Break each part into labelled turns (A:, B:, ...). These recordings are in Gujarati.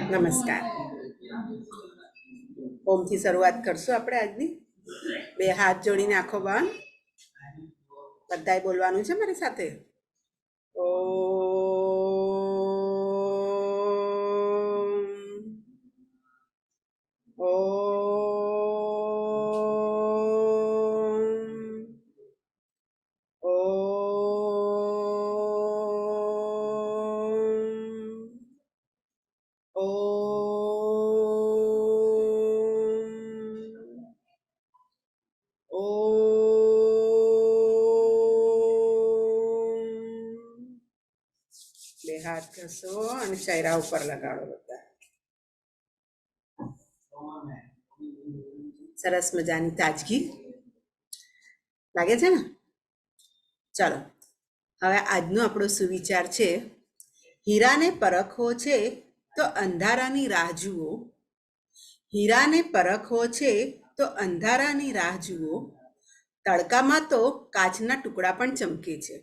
A: નમસ્કાર. ઓમથી શરૂઆત કરશું આપણે આજની. બે હાથ જોડીને આંખો બંધ. બધાએ બોલવાનું છે મારી સાથે. બે હાથ ઘસો અને ચહેરા ઉપર લગાડો બધા. સરસ મજાની તાજગી લાગે છે ને? ચાલો, હવે આજનો આપણો સુવિચાર છે, હીરાને પરખવો છે તો અંધારાની રાહ જુઓ. હીરાને પરખવો છે તો અંધારાની રાહ જુઓ. તડકામાં તો કાચના ટુકડા પણ ચમકે છે.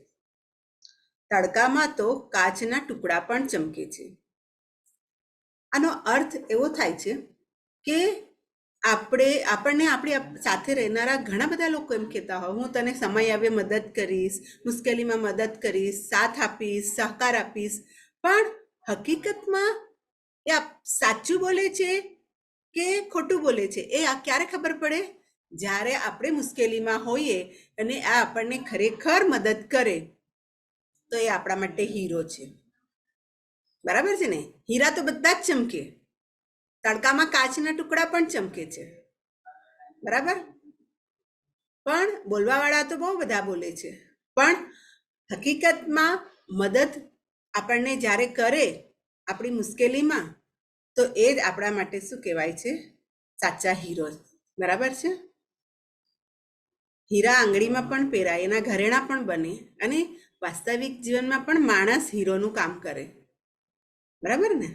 A: તડકામાં તો કાચના ટુકડા પણ ચમકે છે. આનો અર્થ એવો થાય છે કે આપણને આપણી સાથે રહેનારા ઘણા બધા લોકો એમ કહેતા હોય, હું તને સમય આવે મદદ કરીશ, મુશ્કેલીમાં મદદ કરીશ, સાથ આપીશ, સહકાર આપીશ. પણ હકીકતમાં એ સાચું બોલે છે કે ખોટું બોલે છે એ ક્યારે ખબર પડે? જ્યારે આપણે મુશ્કેલીમાં હોઈએ અને આ આપણને ખરેખર મદદ કરે તો એ આપણા માટે હીરો છે. બરાબર છે ને? હીરા તો બધા જ ચમકે, તડકામાં કાચના ટુકડા પણ ચમકે છે. બરાબર? પણ બોલવા વાળા તો બહુ બધા બોલે છે, પણ હકીકતમાં મદદ આપણને જ્યારે કરે આપણી મુશ્કેલીમાં, તો એ જ આપણા માટે શું કહેવાય છે? સાચા હીરો. બરાબર છે? હીરા આંગળીમાં પણ પહેરાય, એના ઘરેણા પણ બને, અને વાસ્તવિક જીવનમાં પણ માણસ હીરોનું કામ કરે. બરાબર ને?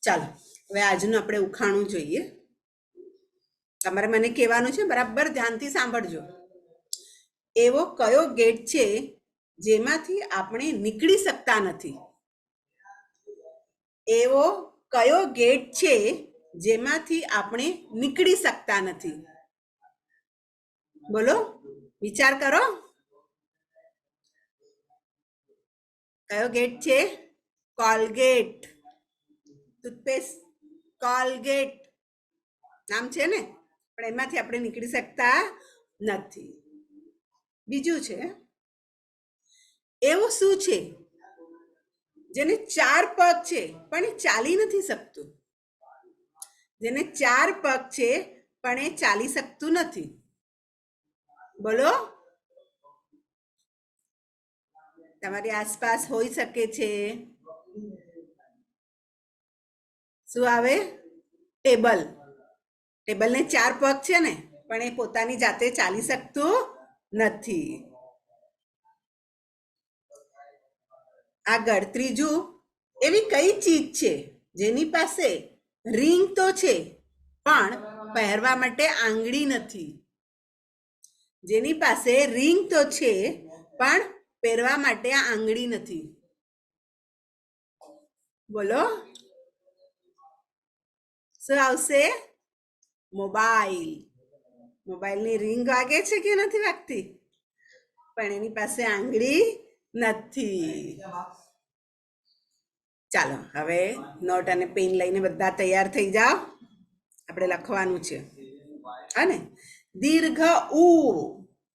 A: ચાલો, હવે આજનું આપણે ઉખાણું જોઈએ. તમારે મને કહેવાનું છે, બરાબર ધ્યાનથી સાંભળજો. એવો કયો ગેટ છે જેમાંથી આપણે નીકળી શકતા નથી? એવો કયો ગેટ છે જેમાંથી આપણે નીકળી શકતા નથી? બોલો, વિચાર કરો. કયો ગેટ છે? કોલગેટ. ટૂથપેસ્ટ કોલગેટ નામ છે ને, પણ એમાંથી આપણે નીકળી શકતા નથી. બીજું છે, એવું શું છે જેને 4 પગ છે પણ એ ચાલી નથી શકતું? જેને 4 પગ છે પણ એ ચાલી શકતું નથી. બોલો. તમારી આસપાસ હોઈ શકે છે. શું આવે? ટેબલ. ટેબલને 4 પગ છે ને, પણ એ પોતાની જાતે ચાલી શકતું નથી. આગળ ત્રીજું, એવી કઈ ચીજ છે જેની પાસે રીંગ તો છે પણ પહેરવા માટે આંગળી નથી? જેની પાસે રીંગ તો છે પણ પહેરવા માટે આંગળી નથી. બોલો, શું આવશે? મોબાઈલ. મોબાઈલની રીંગ વાગે છે કે નથી વાગતી? પણ એની પાસે આંગળી નથી. ચાલો, હવે નોટ અને પેન લઈને બધા તૈયાર થઈ જાઓ. આપણે લખવાનું છે. અને દીર્ઘ ઉ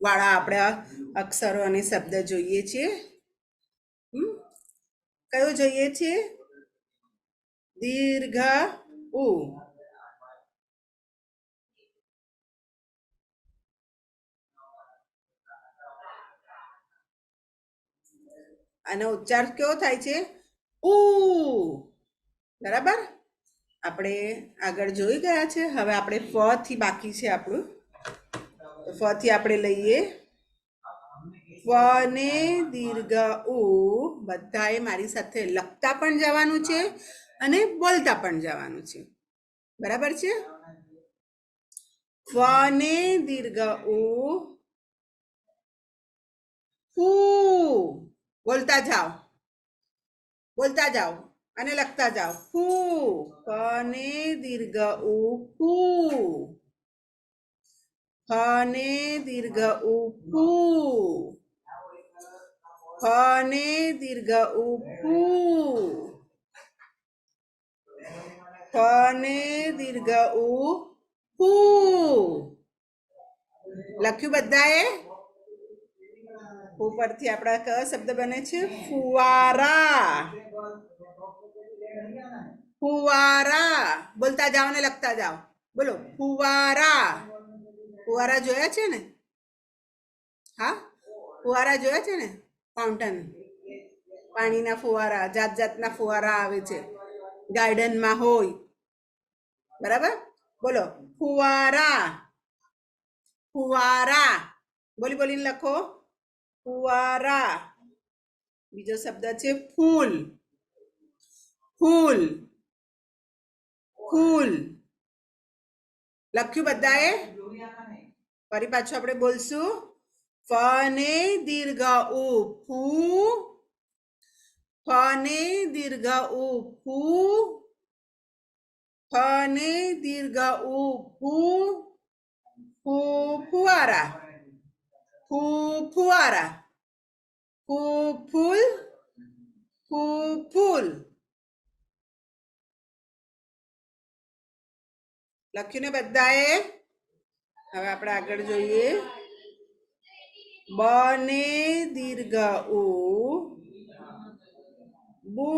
A: વાળા આપણે અક્ષરો અને શબ્દ જોઈએ છીએ. કયો જોઈએ છે? દીર્ઘ ઉ. આનો ઉચ્ચાર કેવો થાય છે? ઉ. બરાબર? આપણે આગળ જોઈ ગયા છે. હવે આપણે ફ થી બાકી છે આપણું. ફ થી આપણે લઈએ. ફ ને દીર્ઘ ઉ. બધાએ મારી સાથે લખતા પણ જવાનું છે અને બોલતા પણ જવાનું છે. બરાબર છે? ફ ને દીર્ઘ ઉ. ફૂ. બોલતા જાઓ, બોલતા જાઓ. અને લખતા જાઓ ફૂ, ફને દીર્ઘ ઉ ફૂ, ફને દીર્ઘ ઉ ફૂ, ફને દીર્ઘ ઉ ફૂ, ફને દીર્ઘ ઉ ફૂ. લખ્યું બધાએ? ફૂ પરથી આપણા કયો શબ્દ બને છે? ફુવારા. ફુવારા બોલતા જાઓ ને લખતા જાઓ. બોલો ફુવારા. ફુવારા જોયા છે ને? હા, ફુવારા જોયા છે ને? ફાઉન્ટન, પાણીના ફુવારા, જાત જાતના ફુવારા આવે છે, ગાર્ડનમાં હોય. બરાબર? બોલો ફુવારા. ફુવારા બોલી બોલીને લખો. ફુવારા. બીજો શબ્દ છે ફૂલ. ફૂલ, ફૂલ. લખ્યું બધાએ? ફરી પાછું આપણે બોલશું. ફને દીર્ઘ ઉ ફૂ, ફને દીર્ઘ ઉ ફૂ, ફને દીર્ઘ ઉ ફૂ, ફૂ ફુવારા, ફૂ ફુવારા, ફૂ ફૂલ, ફૂ ફૂલ. લખ્યું ને બધાએ? હવે આપણે આગળ જોઈએ. બને દીર્ઘ ઉ બુ,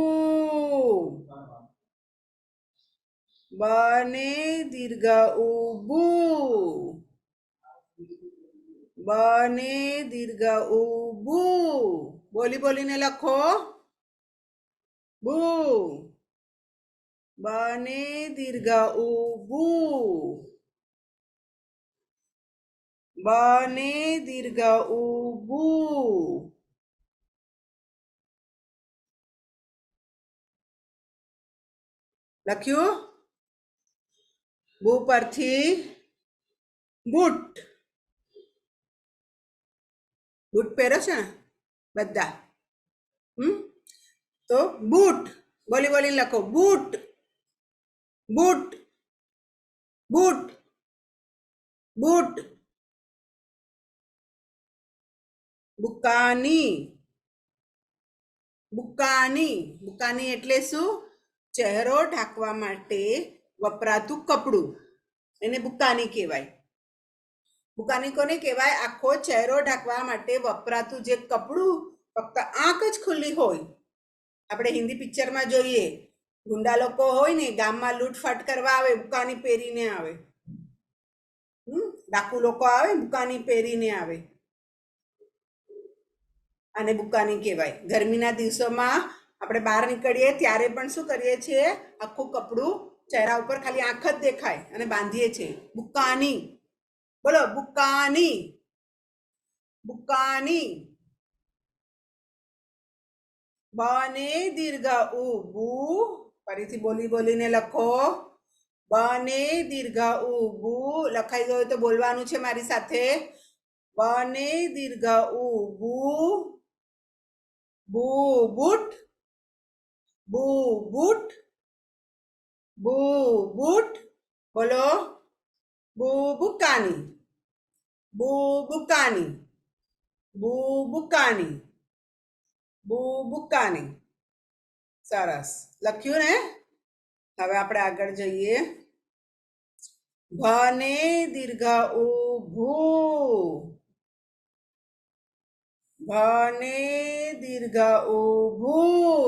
A: બને દીર્ઘ ઉ બુ, બને દીર્ઘ ઉ બુ. બોલી બોલીને લખો. બુ. બને દીર્ઘ ઉ બુ, બને દીર્ઘ ઉ બુ. લખ્યું? બુ પરથી બૂટ. બૂટ પહેરો છે ને બધા? તો બૂટ બોલી બોલીને લખો. બૂટ, બૂટ, બૂટ, બૂટ. બુકાની. બુકાની. બુકાની એટલે શું? ચહેરો ઢાંકવા માટે વપરાતું કપડું, એને બુકાની કહેવાય. બુકાની કોને કહેવાય? આખો ચહેરો ઢાંકવા માટે વપરાતું જે કપડું ફક્ત આંખ જ ખુલ્લી હોય. આપણે હિન્દી પિક્ચરમાં જોઈએ, ગુંડા લોકો હોય ને, ગામમાં લૂંટફાટ કરવા આવે, બુકાની પહેરીને આવે. ડાકુ લોકો આવે, બુકાની પહેરીને આવે. આને બુકાની કહેવાય. ગરમીના દિવસોમાં આપણે બહાર નીકળીએ ત્યારે પણ શું કરીએ છીએ? આખું કપડું ચહેરા ઉપર ખાલી આંખ જ દેખાય અને બાંધીએ છીએ. બુકાની. બોલો બુકાની. બુકાની. બને દીર્ઘ ઉ બુ. ફરીથી બોલી બોલીને લખો. બને દીર્ઘ ઉ બુ. લખાઈ ગયું તો બોલવાનું છે મારી સાથે. બને દીર્ઘ ઉ બુ, બુ બૂટ, બુ બૂટ, બુ બૂટ. બોલો બુ બુકાની, બુ બુકાની, બુ બુકાની, બુ બુકાની. સરસ લખ્યું ને? હવે આપણે આગળ જઈએ. ભને દીર્ઘ ઉ ભૂ, ભને દીર્ઘ ઉ ભૂ.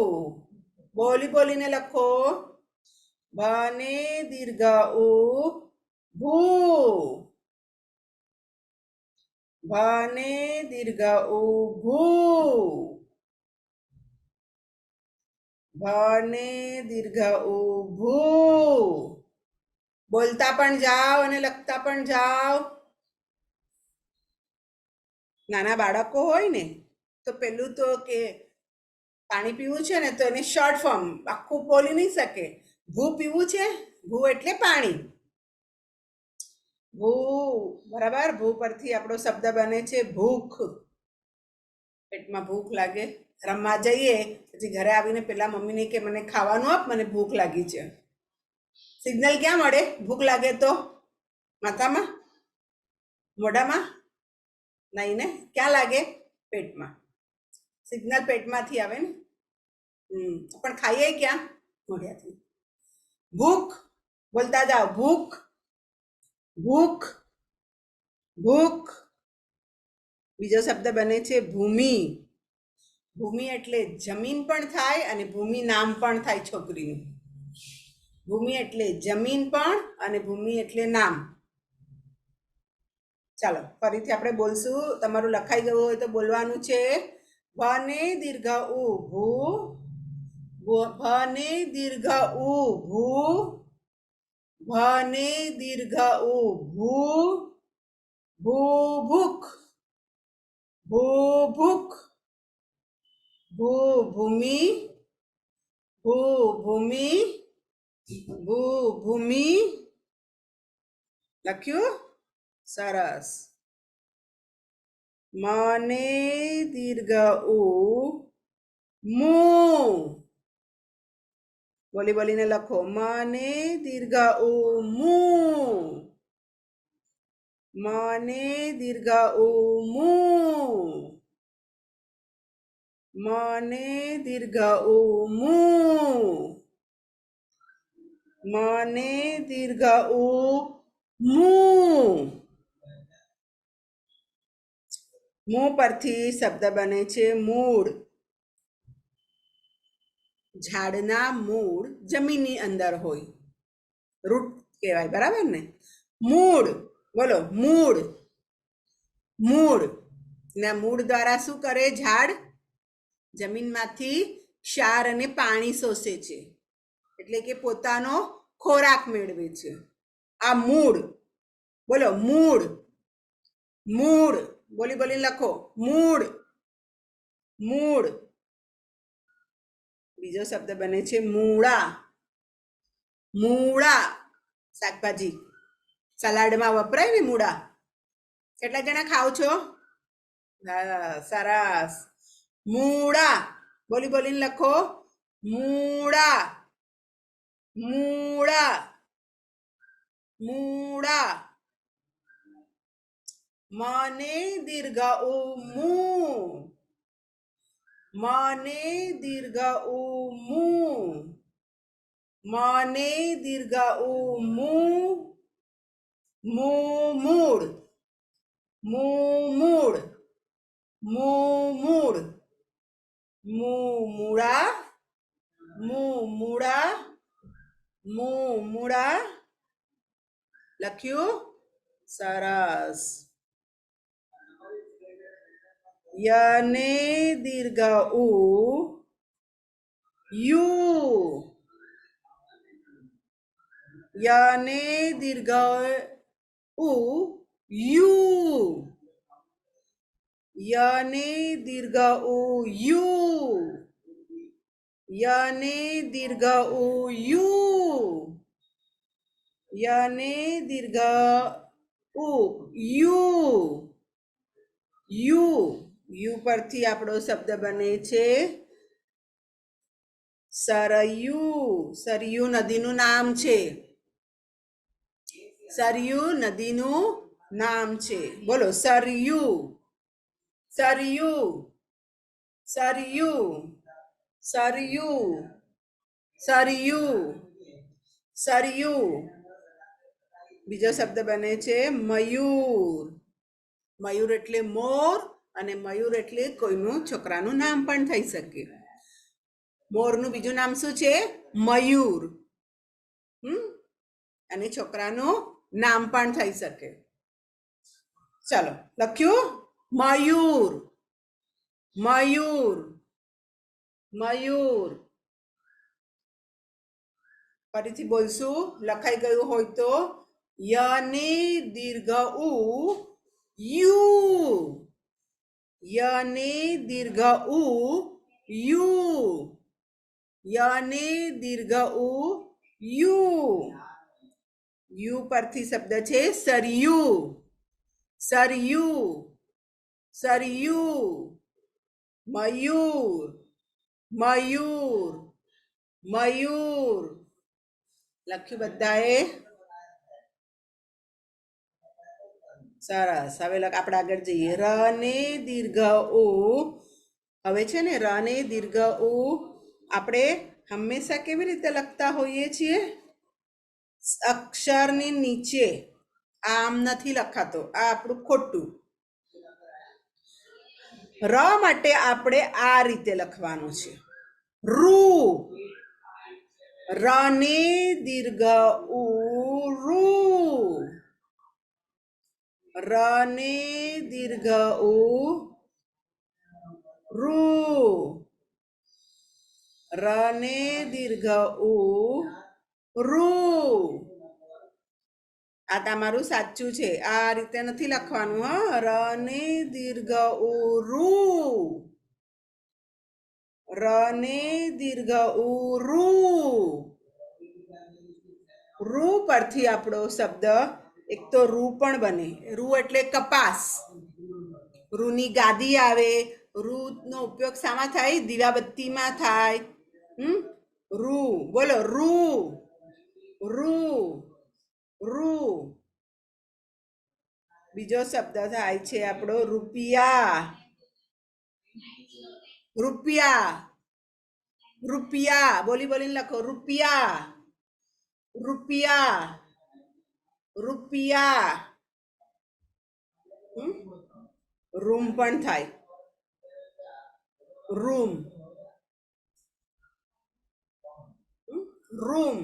A: બોલી બોલીને લખો. ભને દીર્ઘ ઉ ભૂ, ભને દીર્ઘ ઉ ભૂ, ભને દીર્ઘ ઉ ભૂ. બોલતા પણ જાઓ અને લખતા પણ જાઓ. નાના બાળકો હોય ને તો પેલું તો કે પાણી પીવું છે ને તો એને શોર્ટ ફોર્મ આખું બોલી નહીં શકે. ભૂ પીવું છે, ભૂ એટલે પાણી. ભૂ. બરાબર? ભૂ પરથી આપણો શબ્દ બને છે ભૂખ. પેટમાં ભૂખ લાગે રમવા જઈએ પછી ઘરે આવીને પેલા મમ્મીને કે મને ખાવાનું આપ, મને ભૂખ લાગી છે. સિગ્નલ ક્યાં મળે? ભૂખ લાગે તો માથામાં, મોઢામાં? નહીં ને, ક્યાં લાગે? પેટમાં. સિગ્નલ પેટમાંથી આવે ને. પણ ખાઈએ ક્યાં? મોઢાથી. ભૂખ, બોલતા જાઓ, ભૂખ, ભૂખ, ભૂખ. બીજો શબ્દ બને છે ભૂમિ. ભૂમિ એટલે જમીન પણ થાય અને ભૂમિ નામ પણ થાય છોકરીનું. ભૂમિ એટલે જમીન પણ અને ભૂમિ એટલે નામ. ચાલો ફરીથી આપણે બોલશું. તમારું લખાઈ ગયું હોય તો બોલવાનું છે. ભને દીર્ઘ ઉ ભૂ, ભને દીર્ઘ ઉ ભૂ, ભને દીર્ઘ ઉ ભૂ, ભૂ ભૂખ, ભૂ ભૂખ, ભૂ ભૂમિ, ભૂ ભૂમિ, ભૂ ભૂમિ. લખ્યું? સરસ. મને દીર્ઘ ઉ મૂ. બોલી બોલીને લખો. મને દીર્ઘ ઉ મૂ, મને દીર્ઘ ઉ મૂ, મને દીર્ઘ ઉ મૂ, મને દીર્ઘ ઉ મૂ. મૂ પરથી શબ્દ બને છે મૂળ. ઝાડના મૂળ જમીનની અંદર હોય, રૂટ કહેવાય, બરાબર ને? મૂળ, બોલો મૂળ. મૂળ ને મૂળ દ્વારા શું કરે ઝાડ? જમીનમાંથી ક્ષાર અને પાણી શોષે છે, એટલે કે પોતાનો ખોરાક મેળવે છે. આ મૂળ. બોલો મૂળ, મૂળ. બોલી બોલી લખો. મૂળ, મૂળ. બીજો શબ્દ બને છે મૂળા. મૂળા શાકભાજી, સલાડમાં વપરાય ને મૂળા. કેટલા જણા ખાઓ છો? હા, સરસ. મૂળા. બોલી બોલીને લખો. મૂળા, મૂળા, મૂળા. મને દીર્ઘ ઉ મૂ, મને દીર્ઘ ઉ મૂ, મને દીર્ઘ ઉ મૂ, મૂ મૂળ, મૂ મૂળ, મૂ મૂળ, મૂ મૂળા, મૂ મૂળા, મૂ મૂળા. લખ્યું? સરસ. યને દીર્ઘ ઉ યુ, યને દીર્ઘ ઉ યુ, યને દીર્ઘ ઉ યુ, યને દીર્ઘ ઉ યુ, યને દીર્ઘ ઉ યુ. યુ. યુ પરથી આપણો શબ્દ બને છે સરયુ. સરયુ નદીનું નામ છે. સરયુ નદીનું નામ છે. બોલો સરયુ, સરયુ, સરયુ, સરયુ, સરયુ, સરયુ. બીજો શબ્દ બને છે મયુર. મયુર એટલે મોર અને મયુર એટલે કોઈનું છોકરાનું નામ પણ થઈ શકે. મોરનું બીજું નામ શું છે? મયુર. અને છોકરાનું નામ પણ થઈ શકે. ચાલો લખ્યું? મયુર, મયુર, મયુર. ફરીથી બોલશું. લખાઈ ગયું હોય તો. યને દીર્ઘ ઉ યુ, યને દીર્ઘ ઉ યુ, યને દીર્ઘ ઉ યુ. યુ પરથી શબ્દ છે સરયુ. સરયુ, સરયુ, મયુર, મયુર, મયુર. લખ્યું બધાએ? સરસ. હવે આપણે આગળ જઈએ. ર ને દીર્ઘ ઉ. હવે છે ને ર ને દીર્ઘ ઉ આપણે હંમેશા કેવી રીતે લખતા હોઈએ છીએ? અક્ષરની નીચે. આમ નથી લખાતો, આ આપણું ખોટું. ર માટે આપણે આ રીતે લખવાનું છે. રૂ. ર ને દીર્ઘ ઉ રૂ. ર ને દીર્ઘ ઉ રૂ. ર ને દીર્ઘ ઉ રૂ. આ તમારું સાચું છે. આ રીતે નથી લખવાનું. હ ર ને દીર્ઘ ઉ રૂ. ર ને દીર્ઘ ઉ રૂ. રૂ પરથી આપણો શબ્દ એક તો રૂ પણ બને. રૂ એટલે કપાસ. રૂની ગાદી આવે. રૂનો ઉપયોગ શામાં થાય? દીવાબત્તીમાં થાય. રૂ. બોલો રૂ. રૂ. રૂ. બીજો શબ્દ થાય છે આપણો રૂપિયા. રૂપિયા. રૂપિયા. બોલી બોલીને લખો. રૂપિયા. રૂપિયા. રૂપિયા. રૂમ પણ થાય. રૂમ. રૂમ.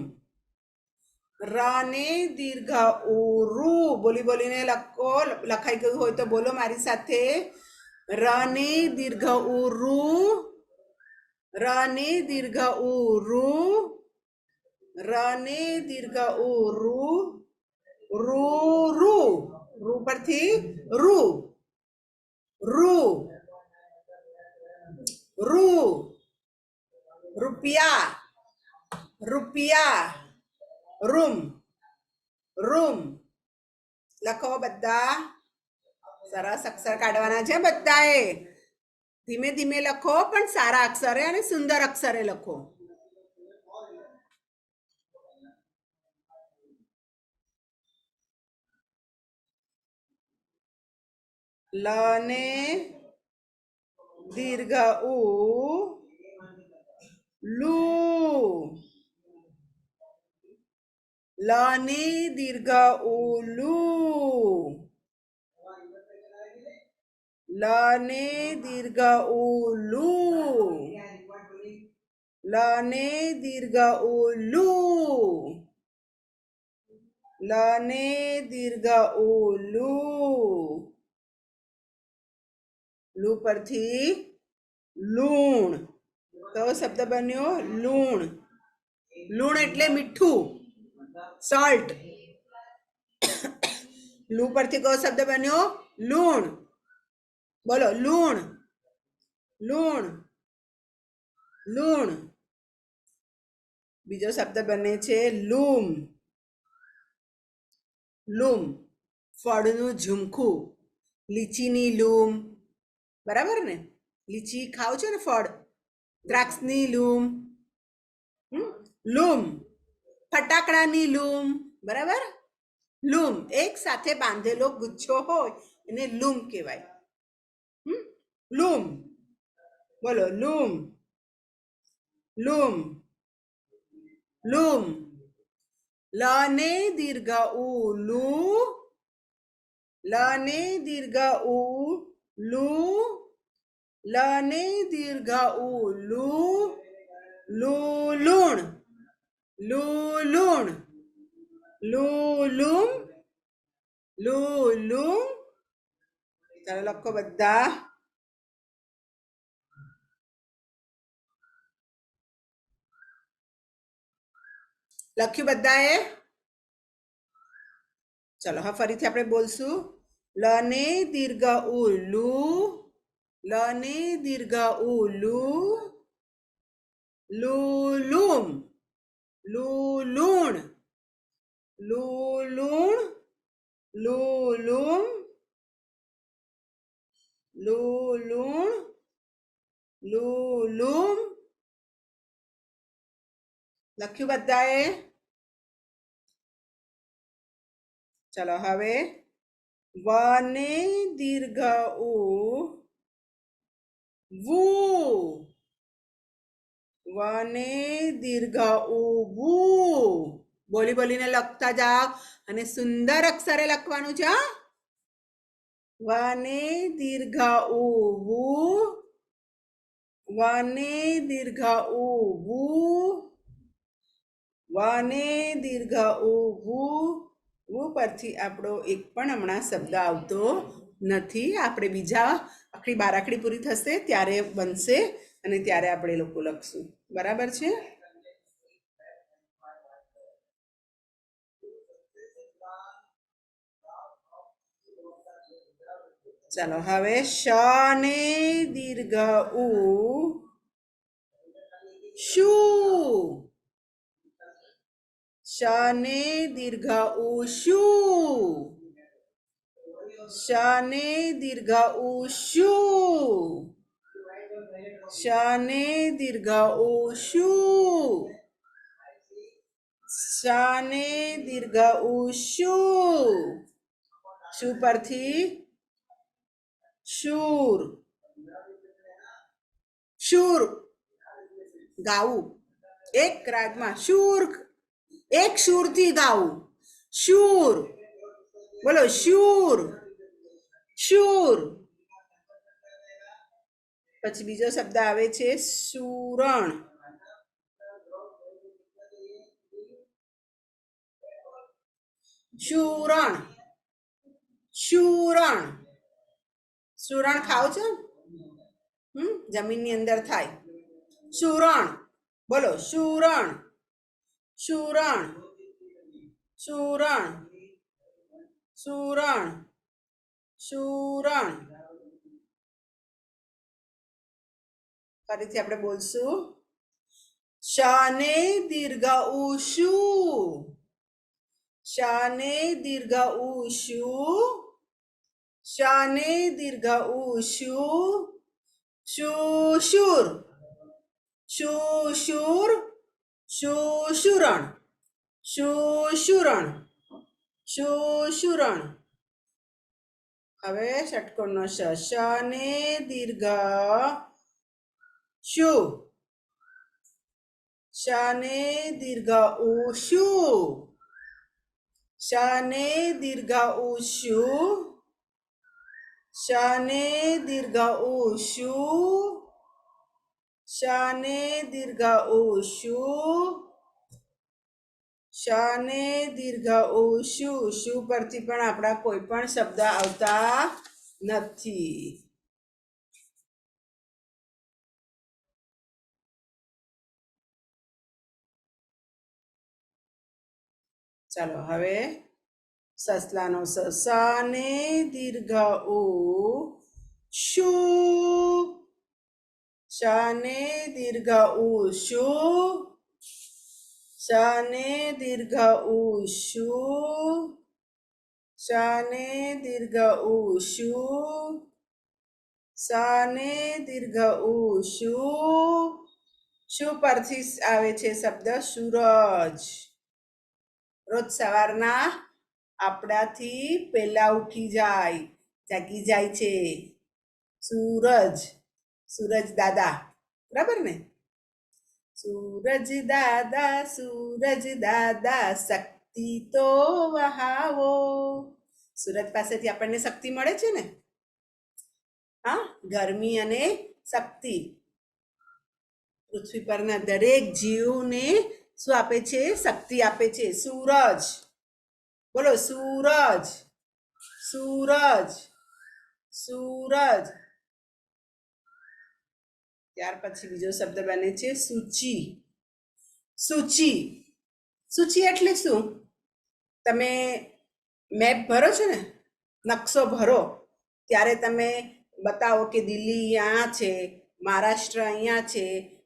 A: ર ને દીર્ઘ ઉ રૂ. બોલી બોલીને લખો. લખાઈ ગયું હોય તો બોલો મારી સાથે. ર ને દીર્ઘ ઉ રૂ. ર ને દીર્ઘ ઉ રૂ. ર ને દીર્ઘ ઉ રૂ. રૂ રૂ. રૂ પરથી રૂ. રૂ. રૂ. રૂપિયા. રૂપિયા. રૂમ. રૂમ. લખો બધા. સરસ અક્ષર કાઢવાના છે બધાએ. ધીમે ધીમે લખો, પણ સારા અક્ષરે અને સુંદર અક્ષરે લખો. લ ને દીર્ઘ ઉ લુ. લ ને દીર્ઘ ઉ લુ. લ ને દીર્ઘ ઉ લુ. લ ને દીર્ઘ ઉ લુ. લ ને દીર્ઘ ઉ લુ. લુ પરથી લૂણ. કયો શબ્દ બન્યો? લૂણ. લૂણ એટલે મીઠું. સોલ્ટ. લુ પરથી કયો શબ્દ બન્યો? લૂણ. બોલો લૂણ. લૂણ. લૂણ. બીજો શબ્દ બને છે લૂમ. લૂમ. ફળનું ઝુમખું. લીચીની લૂમ. બરાબર ને? લીચી ખાવ છો ને ફળ. દ્રાક્ષની લૂમ. લૂમ. ફટાકડાની લૂમ. બરાબર? લૂમ એક સાથે બાંધેલો ગુચ્છો હોય એને લૂમ કહેવાય. લૂમ. બોલો લૂમ. લૂમ. લૂમ. લ ને દીર્ઘ ઉ લુ. લ ને દીર્ઘ ઉ લુ. લ ને દીર્ઘ ઉ લુ. લુ લૂણ. લુ લૂણ. લુ લૂમ. લુ લૂમ. ચાલો લખો બધા. લખ્યું બધાએ? ચલો હા ફરીથી આપણે બોલશું. લ ને દીર્ઘ ઉ લુ. લ ને દીર્ઘ ઉ લુ. લુ લૂમ. લુ લૂણ. લુ લૂણ. લુ લૂમ. લુ લૂણ. લૂમ લખ્યું બધાએ? ચલો હવે વને દીર્ઘ ઉ વુ વને દીર્ઘ ઉ વુ બોલી બોલીને લખતા જાઓ અને સુંદર અક્ષરે લખવાનું છે. વને દીર્ઘ ઉ વુ વને દીર્ઘ ઉ વુ વને દીર્ઘ ઉ વુ વુ પરથી આપણો એક પણ હમણાં શબ્દ આવતો નથી. આપણે બીજા આખરી બારાખડી પૂરી થશે ત્યારે બનશે અને ત્યારે આપણે લોકો લખશું. બરાબર છે? ચાલો હવે શ ને દીર્ઘ ઉ શું શ ને દીર્ઘ ઉ શું શ ને દીર્ઘ ઉ શું શ ને દીર્ઘ ઉ શું શ ને દીર્ઘ ઉ શું શું પરથી શૂર શૂર ગાવું એક રાગમાં શૂર એક શૂરથી ગાવું શૂર બોલો શૂર શૂર પછી બીજો શબ્દ આવે છે સુરણ સુરણ સુરણ સુરણ ખાવ છો જમીનની અંદર થાય સુરણ બોલો સુરણ સુરણ સુરણ સુરણ સુરણ ફરીથી આપણે બોલશું શ ને દીર્ઘ ઉ શું શ ને દીર્ઘ ઉ શું શ ને દીર્ઘ ઉ શું શુર શુર શુરણ શુરણ શુરણ હવે ષટકોણનો શ શ ને દીર્ઘ શું શ ને દીર્ઘ ઉ શું શ ને દીર્ઘ ઉ શું શ ને દીર્ઘ ઉ શું શ ને દીર્ઘ ઉ શું શ ને દીર્ઘ ઉ શું શું પરથી પણ આપણા કોઈ પણ શબ્દ આવતા નથી. ચાલો હવે સસલાનો સ ને દીર્ઘ ઉ શું શ ને દીર્ઘ ઉ શું શ ને દીર્ઘ ઉ શું શ ને દીર્ઘ ઉ શું શ ને દીર્ઘ ઉ શું શું પરથી આવે છે શબ્દ સૂરજ. રોજ સવારના આપણાથી પહેલા ઉઠી જાય જાગી જાય છે સૂરજ સૂરજ દાદા બરાબર ને સૂરજ દાદા શક્તિ તો વહાવો સૂરજ પાસેથી આપણને શક્તિ મળે છે ને હા ગરમી અને શક્તિ પૃથ્વી પરના દરેક જીવને શું આપે છે શક્તિ આપે છે સૂરજ બોલો સૂરજ સૂરજ સૂરજ ત્યાર પછી બીજો શબ્દ બને છે સૂચિ સૂચિ સૂચિ એટલે શું તમે મેપ ભરો છો ને નકશો ભરો ત્યારે તમે બતાવો કે દિલ્હી અહીંયા છે મહારાષ્ટ્ર અહીંયા છે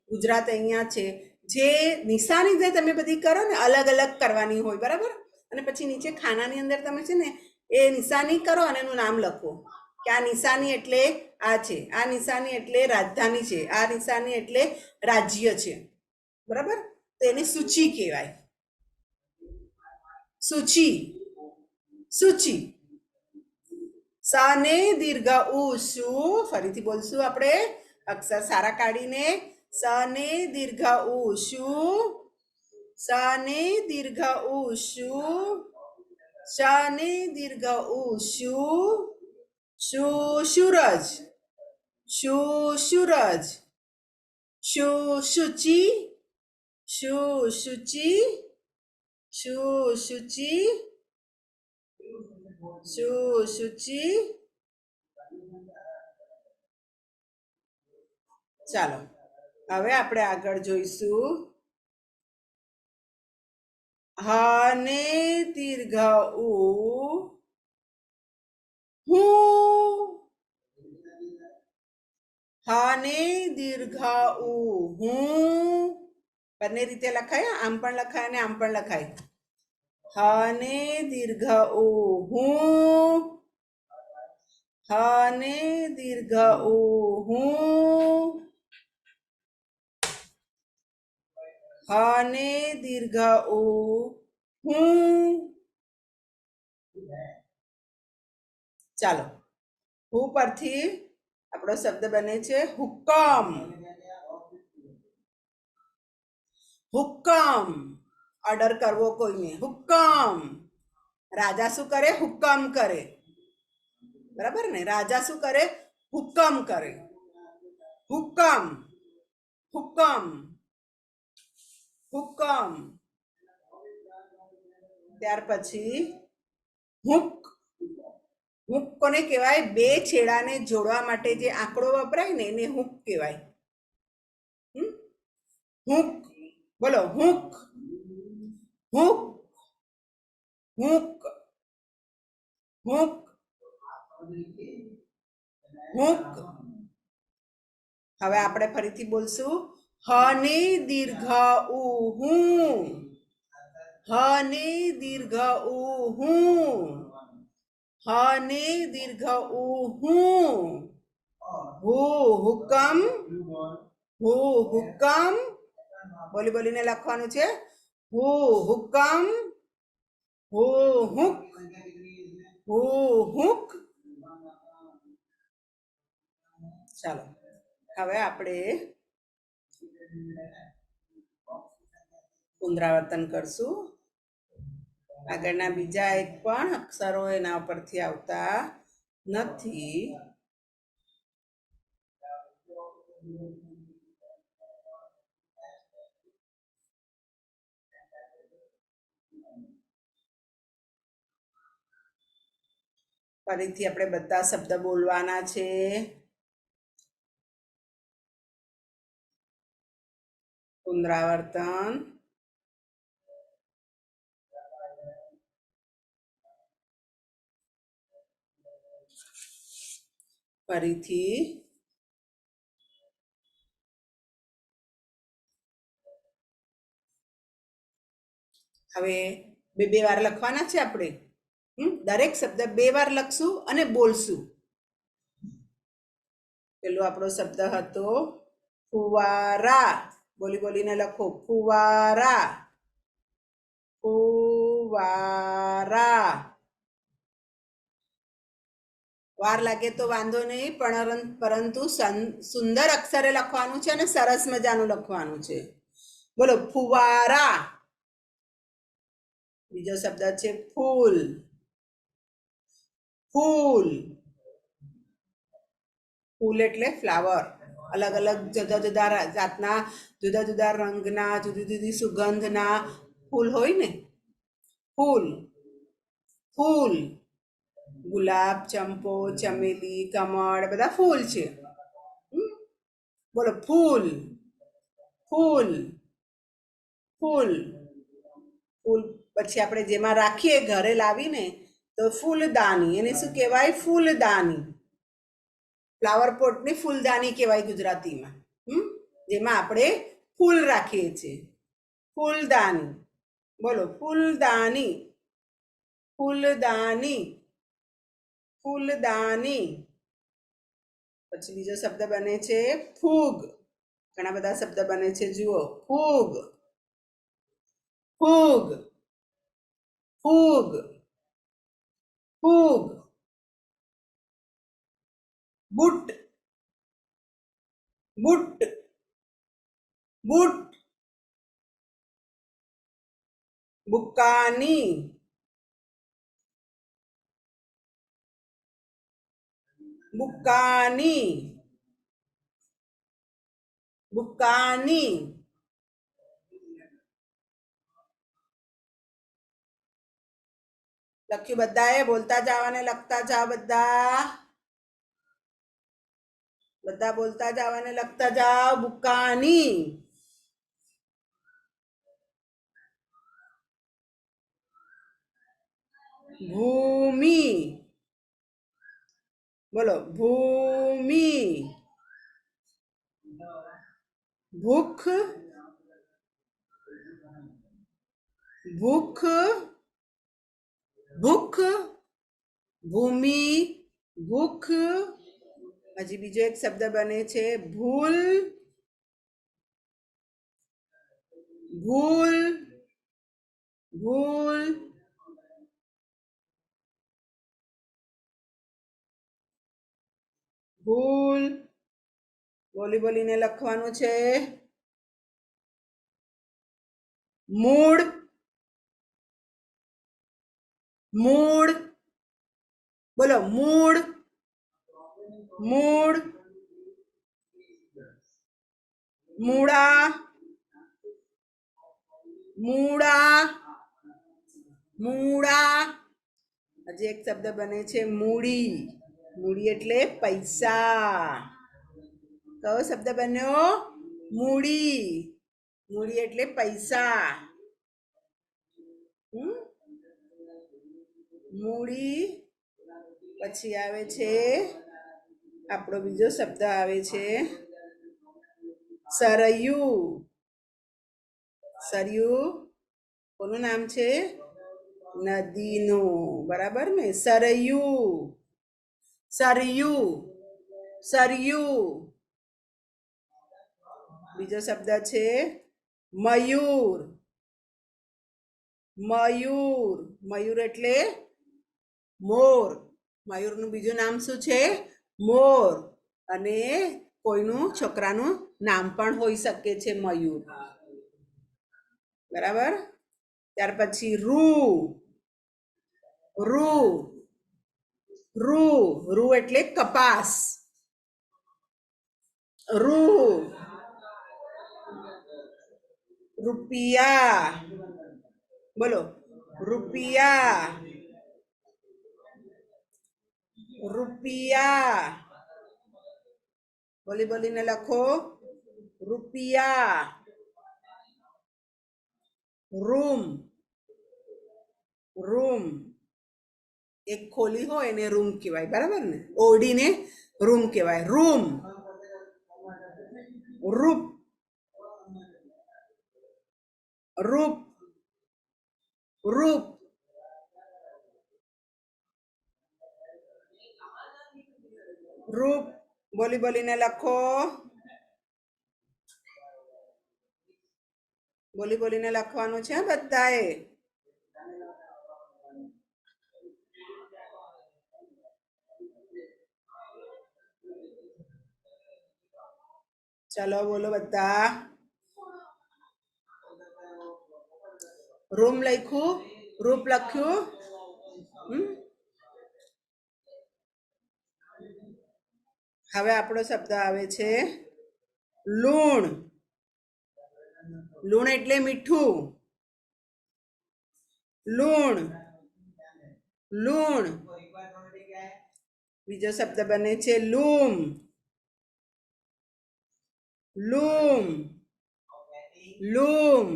A: ગુજરાત અહીંયા છે જે નિશાની જે તમે બધી કરો ને અલગ અલગ કરવાની હોય બરાબર અને પછી નીચે ખાનાની અંદર તમે છે ને એ નિશાની કરો અને એનું નામ લખો કે આ નિશાની એટલે આ છે, આ નિશાની એટલે રાજધાની છે, આ નિશાની એટલે રાજ્ય છે, બરાબર? તો એને સૂચિ કહેવાય. સૂચિ, સૂચિ. સને દીર્ઘ ઉ શું, ફરીથી બોલશું આપણે અક્ષર સારા કાઢીને. સને દીર્ઘ ઉ શું, સને દીર્ઘ ઉ શું, શને દીર્ઘ ઉ શું, સૂરજ, સૂરજ. શુચિ, શુચિ, શુચિ, શુચિ. ચાલો હવે આપણે આગળ જોઈશું. હને દીર્ઘ ઉ હું, હને દીર્ઘ ઉ હું. બંને રીતે લખાય, આમ પણ લખાય અને આમ પણ લખાય. હને દીર્ઘ ઉ હું, હને દીર્ઘ ઉ હું, હને દીર્ઘ ઉ હું. ચાલો હું પરથી આપણો શબ્દ બને છે હુકમ. હુકમ, ઓર્ડર કરવો કોઈને, હુકમ. રાજા શું કરે, હુકમ કરે, બરાબર ને? રાજા શું કરે, હુકમ કરે. હુકમ, હુકમ, હુકમ. ત્યાર પછી હુક. હુક કોને કહેવાય, બે છેડાને જોડવા માટે જે આંકડો વપરાય ને એને હુક કહેવાય. હુક, બોલો hook, hook, hook, hook, hook. હવે આપણે ફરીથી બોલશું. હને દીર્ઘ ઉ હું, હને દીર્ઘ ઉ હું, હને દીર્ઘ ઉ હું. હુ હુકમ, હુ હુકમ. બોલી બોલીને લખવાનું છે. હુ હુકમ, હુ હુક, હુ હુક. ચાલો હવે આપણે પુનરાવર્તન કરશું. આગળના બીજા એક પણ અક્ષરો એના પરથી આવતા નથી. ફરીથી આપણે બધા શબ્દ બોલવાના છે. પુનરાવર્તન. ફરીથી. હવે બે વાર લખવાના છે આપણે. દરેક શબ્દ બે વાર લખશું અને બોલશું. પેલો આપણો શબ્દ હતો ફુવારા. બોલી બોલીને લખો. ફુવારા, ફુવારા. વાર લાગે તો વાંધો નહીં, પરંતુ સુંદર અક્ષરે લખવાનું છે અને સરસ મજાનું લખવાનું છે. બોલો ફુવારા. બીજો શબ્દ છે ફૂલ. ફૂલ, ફૂલ એટલે ફ્લાવર. અલગ અલગ જુદા જુદા જાતના, જુદા જુદા રંગના, જુદી જુદી સુગંધના ફૂલ હોય ને. ફૂલ, ફૂલ. ગુલાબ, ચંપો, ચમેલી, કમળ બધા ફૂલ છે. બોલો ફૂલ, ફૂલ, ફૂલ. ફૂલ પછી આપણે જેમાં રાખીએ ઘરે લાવીને તો ફૂલદાની, એને શું કહેવાય, ફૂલદાની. ફ્લાવર પોટની ફૂલદાની કહેવાય ગુજરાતીમાં. જેમાં આપણે ફૂલ રાખીએ છીએ. ફૂલદાની. બોલો ફૂલદાની, ફૂલદાની, ફૂલદાની. પછી બીજો શબ્દ બને છે ફૂગ. ઘણા બધા શબ્દ બને છે, જુઓ. ફૂગ, ફૂગ, ફૂગ, ફૂગ. બુટ, બુટ, બુટ. બુકાની, બુકાની, બુકાની. લખ્યું બધાએ? બોલતા જાઓ અને લખતા જાઓ બધા. બધા બોલતા જાઓ અને લખતા જાઓ. બુકાની. ભૂમિ, બોલો. ભૂમિ. ભૂખ, ભૂખ, ભૂખ. ભૂમિ, ભૂખ. હજી બીજો એક શબ્દ બને છે ભૂલ, ભૂલ, ભૂલ. ભૂલ. બોલી બોલીને લખવાનું છે. મૂળ, મૂળ. બોલો. મૂળ, મૂળ. મૂળા, મૂળા, મૂળા. હજી એક શબ્દ બને છે મૂડી. મૂડી એટલે પૈસા. કયો શબ્દ બન્યો? મૂડી. મૂડી એટલે પૈસા. મૂડી. પછી આવે છે આપણો બીજો શબ્દ આવે છે સરયુ. સરયુ કોનું નામ છે? નદીનું. બરાબર ને? સરયુ, સરયુ, સરયુ. બીજો શબ્દ છે મયુર. મયુર. મયુર એટલે મોર. મયુરનું બીજું નામ શું છે? મોર. અને કોઈનું છોકરાનું નામ પણ હોઈ શકે છે મયુર. બરાબર? ત્યાર પછી રૂ. રૂ, રૂ. રૂ એટલે કપાસ. રૂ. રૂપિયા. બોલો. રૂપિયા, રૂપિયા. બોલી બોલીને લખો. રૂપિયા. Room, room. એક ખોલી હોય એને રૂમ કહેવાય. બરાબર ને? ઓઢીને રૂમ કહેવાય. રૂમ. રૂપ, રૂપ, રૂપ. રૂપ. બોલી બોલીને લખો. બોલી બોલીને લખવાનું છે બધાએ. ચલો બોલો બધા. રૂમ લખ્યું, રૂપ લખ્યું. હવે આપણો શબ્દ આવે છે લૂણ. લૂણ એટલે મીઠું. લૂણ, લૂણ. બીજો શબ્દ બને છે લૂમ. લૂમ, લૂમ.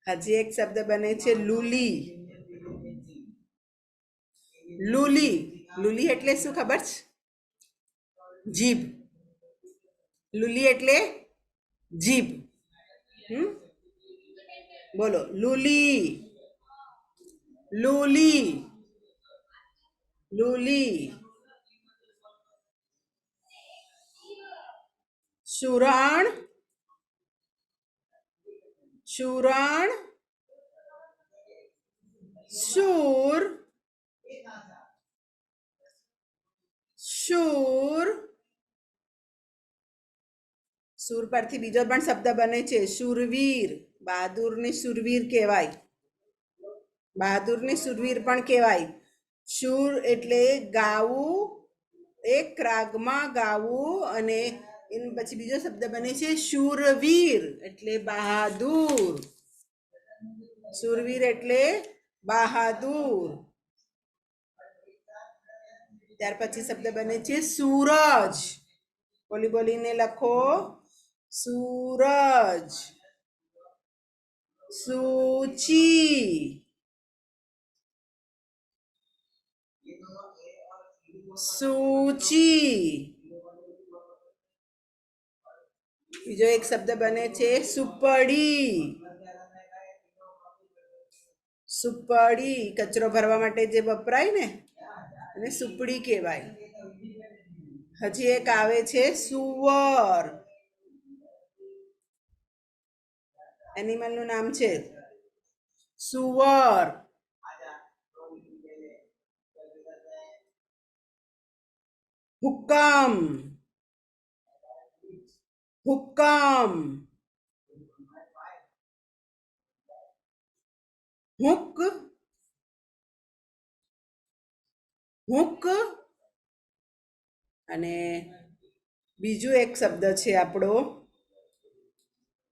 A: હજી એક શબ્દ બને છે લૂલી. લૂલી. લૂલી એટલે શું ખબર છે? જીભ. લૂલી એટલે જીભ. બોલો. લૂલી, લૂલી, લૂલી. શુરણ શુરણ શૂર શૂર શૂર પરથી બીજો પણ શબ્દ બને છે શૂરવીર બહાદુરને શૂરવીર કહેવાય બહાદુરને શૂરવીર પણ કહેવાય શૂર એટલે ગાવું એક રાગમાં ગાવું અને એની પછી બીજો શબ્દ બને છે શૂરવીર એટલે બહાદુર શૂરવીર એટલે બહાદુર ત્યાર પછી શબ્દ બને છે સૂરજ બોલી બોલીને લખો સૂરજ સૂચી સૂચી બીજો એક શબ્દ બને છે સુપડી સુપડી કચરો ભરવા માટે જે વપરાય ને અને સુપડી કહેવાય હજી એક આવે છે સુવર એનિમલ નું નામ છે સુવર હુકમ હુકમ હુક હુક અને બીજું એક શબ્દ છે આપણો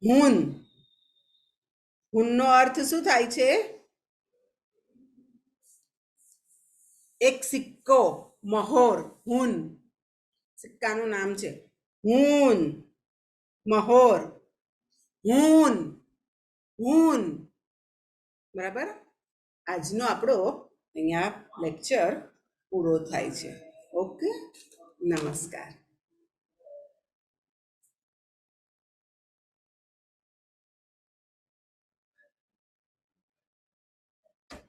A: હુન હુનનો અર્થ શું થાય છે એક સિક્કો મહોર હુન સિક્કાનું નામ છે હુન મહોર હુન હુન બરાબર આજનો આપણો અહીંયા લેક્ચર પૂરો થાય છે ઓકે નમસ્કાર